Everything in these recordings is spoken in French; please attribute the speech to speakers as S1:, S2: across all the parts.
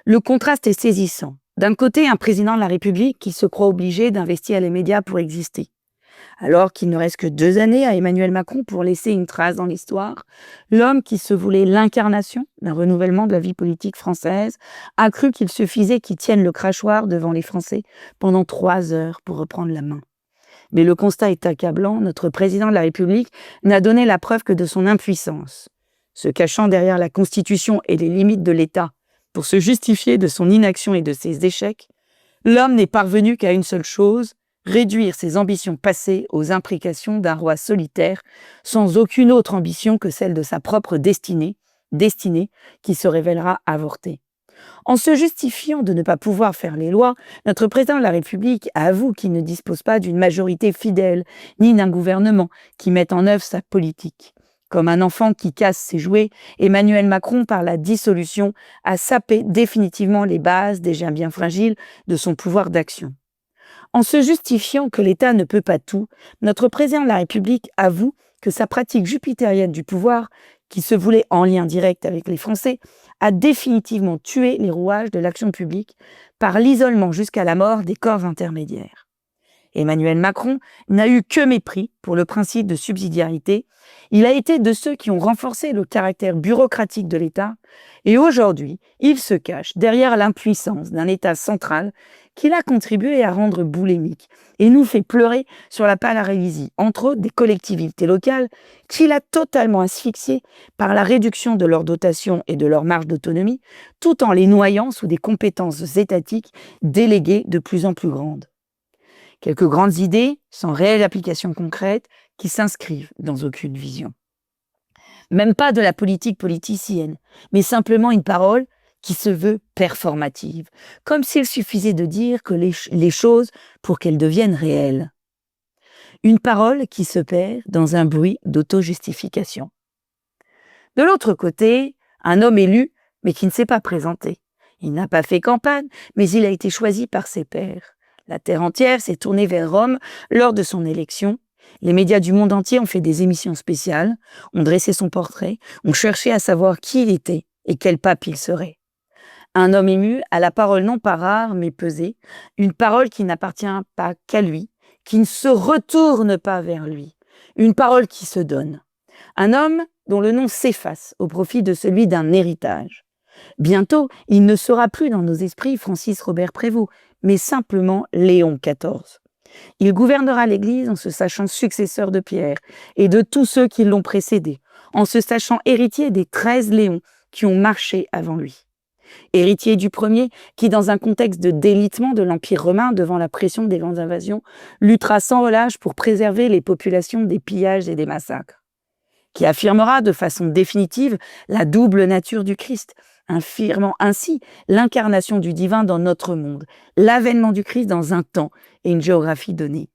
S1: Le contraste est saisissant. D'un côté, un président de la République qui se croit obligé d'investir les médias pour exister. Alors qu'il ne reste que 2 années à Emmanuel Macron pour laisser une trace dans l'histoire, l'homme qui se voulait l'incarnation d'un renouvellement de la vie politique française a cru qu'il suffisait qu'il tienne le crachoir devant les Français pendant 3 heures pour reprendre la main. Mais le constat est accablant, notre président de la République n'a donné la preuve que de son impuissance. Se cachant derrière la Constitution et les limites de l'État pour se justifier de son inaction et de ses échecs, l'homme n'est parvenu qu'à une seule chose, réduire ses ambitions passées aux imprécations d'un roi solitaire, sans aucune autre ambition que celle de sa propre destinée qui se révélera avortée. En se justifiant de ne pas pouvoir faire les lois, notre président de la République avoue qu'il ne dispose pas d'une majorité fidèle, ni d'un gouvernement qui mette en œuvre sa politique. Comme un enfant qui casse ses jouets, Emmanuel Macron, par la dissolution, a sapé définitivement les bases, déjà bien fragiles, de son pouvoir d'action. En se justifiant que l'État ne peut pas tout, notre président de la République avoue que sa pratique jupitérienne du pouvoir, qui se voulait en lien direct avec les Français, a définitivement tué les rouages de l'action publique par l'isolement jusqu'à la mort des corps intermédiaires. Emmanuel Macron n'a eu que mépris pour le principe de subsidiarité. Il a été de ceux qui ont renforcé le caractère bureaucratique de l'État et aujourd'hui, il se cache derrière l'impuissance d'un État central qu'il a contribué à rendre boulimique et nous fait pleurer sur la paralysie, entre autres des collectivités locales, qu'il a totalement asphyxiées par la réduction de leur dotation et de leur marge d'autonomie, tout en les noyant sous des compétences étatiques déléguées de plus en plus grandes. Quelques grandes idées, sans réelle application concrète, qui s'inscrivent dans aucune vision. Même pas de la politique politicienne, mais simplement une parole qui se veut performative, comme s'il suffisait de dire que les choses pour qu'elles deviennent réelles. Une parole qui se perd dans un bruit d'auto-justification. De l'autre côté, un homme élu, mais qui ne s'est pas présenté. Il n'a pas fait campagne, mais il a été choisi par ses pairs. La terre entière s'est tournée vers Rome lors de son élection. Les médias du monde entier ont fait des émissions spéciales, ont dressé son portrait, ont cherché à savoir qui il était et quel pape il serait. Un homme ému a la parole non pas rare, mais pesée, une parole qui n'appartient pas qu'à lui, qui ne se retourne pas vers lui, une parole qui se donne. Un homme dont le nom s'efface au profit de celui d'un héritage. Bientôt, il ne sera plus dans nos esprits Francis Robert Prévost, mais simplement Léon XIV. Il gouvernera l'Église en se sachant successeur de Pierre et de tous ceux qui l'ont précédé, en se sachant héritier des 13 Léons qui ont marché avant lui. Héritier du premier qui, dans un contexte de délitement de l'Empire romain devant la pression des grandes invasions, luttera sans relâche pour préserver les populations des pillages et des massacres. Qui affirmera de façon définitive la double nature du Christ, affirmant ainsi l'incarnation du divin dans notre monde, l'avènement du Christ dans un temps et une géographie donnée.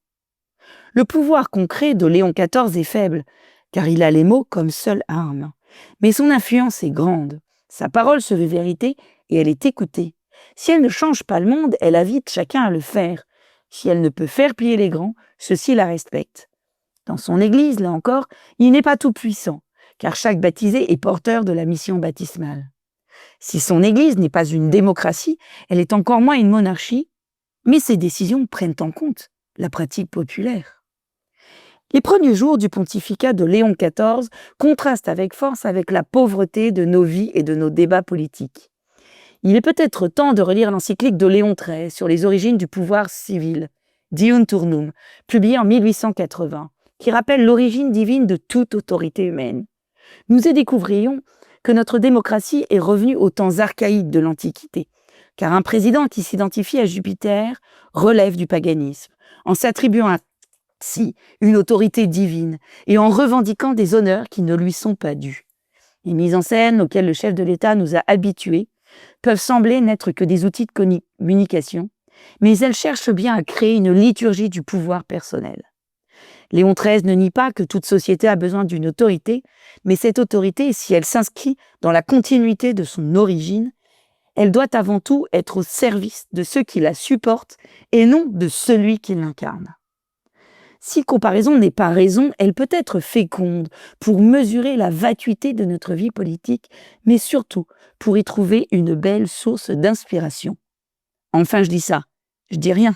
S1: Le pouvoir concret de Léon XIV est faible, car il a les mots comme seule arme. Mais son influence est grande. Sa parole se veut vérité et elle est écoutée. Si elle ne change pas le monde, elle invite chacun à le faire. Si elle ne peut faire plier les grands, ceux-ci la respectent. Dans son Église, là encore, il n'est pas tout puissant, car chaque baptisé est porteur de la mission baptismale. Si son Église n'est pas une démocratie, elle est encore moins une monarchie, mais ses décisions prennent en compte la pratique populaire. Les premiers jours du pontificat de Léon XIV contrastent avec force avec la pauvreté de nos vies et de nos débats politiques. Il est peut-être temps de relire l'encyclique de Léon XIII sur les origines du pouvoir civil, Diun Turnum, publiée en 1880, qui rappelle l'origine divine de toute autorité humaine. Nous y découvrions que notre démocratie est revenue aux temps archaïques de l'Antiquité, car un président qui s'identifie à Jupiter relève du paganisme, en s'attribuant ainsi une autorité divine et en revendiquant des honneurs qui ne lui sont pas dus. Les mises en scène auxquelles le chef de l'État nous a habitués peuvent sembler n'être que des outils de communication, mais elles cherchent bien à créer une liturgie du pouvoir personnel. Léon XIII ne nie pas que toute société a besoin d'une autorité, mais cette autorité, si elle s'inscrit dans la continuité de son origine, elle doit avant tout être au service de ceux qui la supportent et non de celui qui l'incarne. Si comparaison n'est pas raison, elle peut être féconde pour mesurer la vacuité de notre vie politique, mais surtout pour y trouver une belle source d'inspiration. Enfin, je dis ça, je dis rien.